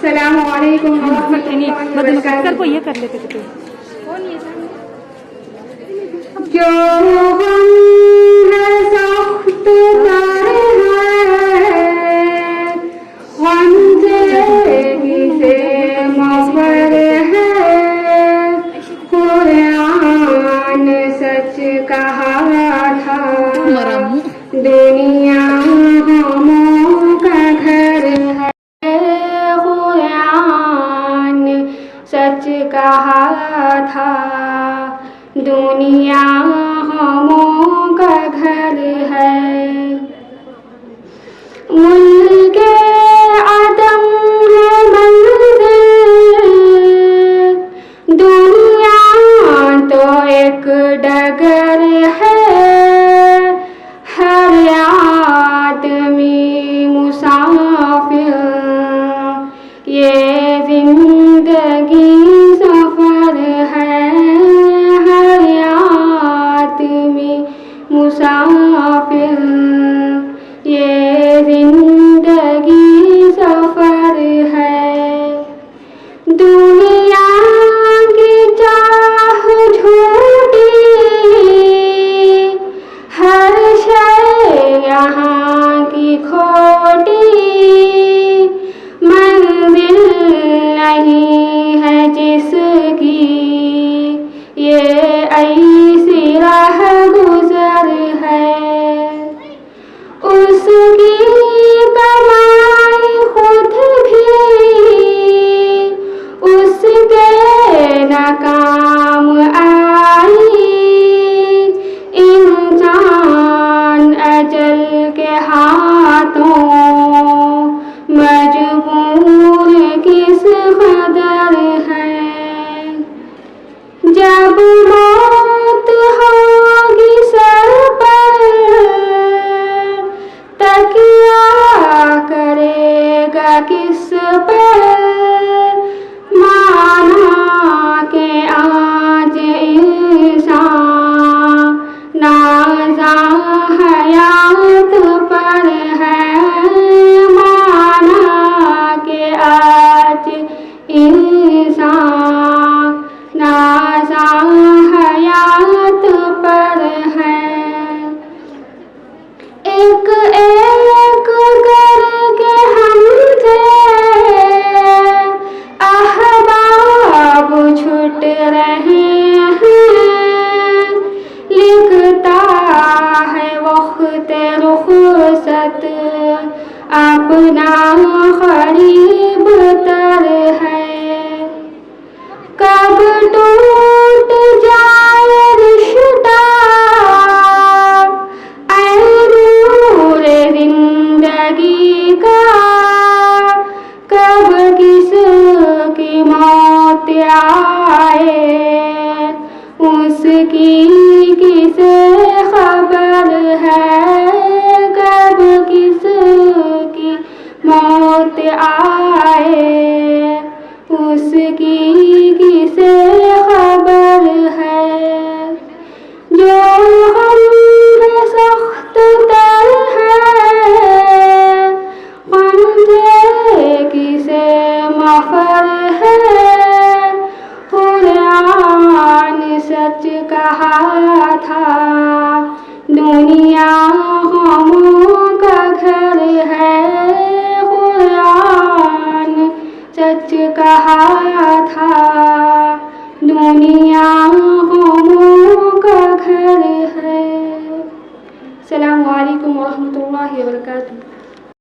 السلام علیکم ورحمۃ اللہ وبرکاتہ. کو یہ کر لیتے تھے جو غم ہے سخت تر ہے، غم زندگی سے مفر ہے. قرآن سچ کہا تھا، دنیا غموں کا گھر ہے. قرآن سچ کہا تھا، دنیا غموں کا گھر ہے. ملک عدم ہے منزل، دنیا تو ایک ڈگر ہے. ہر آدمی مسافر، یہ زندگی سفر ہے. ہر آدمی مسافر، یہ زندگی سفر ہے. دنیا کی چاہ جھوٹی، ہر شے یہاں کی کھوٹی. منزل نہیں ہے جس کی، یہ ایسی راہ گزر ہے. اس کی کمائی خود بھی اس کے ناکام آئی. انسان اجل کے ہاتھوں مجبور کس قدر ہے. جب موت ہوگی سر پر، تکیہ کرے گا کس پر. مانا کہ آج انسان نازاں حیات پر ہے. مانا کہ آج انسان نازاں حیات پر ہے. ایک ایک کر کے ہم سے احباب چھٹ رہے ہیں. لکھتا ہے وقت رخصت اپنا قریب تر ہے. کب ٹوٹ جائے رشتہ اے نور زندگی کا، کب کس کی موت آئے اس کی کسے خبر ہے. کب کس کی موت آئے اس کی کسے خبر ہے. جو غم ہے سخت تر ہے، غم زندگی سے مفر ہے. قرآن سچ کہا تھا، دنیا غموں کا گھر ہے. قرآن سچ کہا تھا، دنیا غموں کا گھر ہے. السلام علیکم ورحمۃ اللہ وبرکاتہ.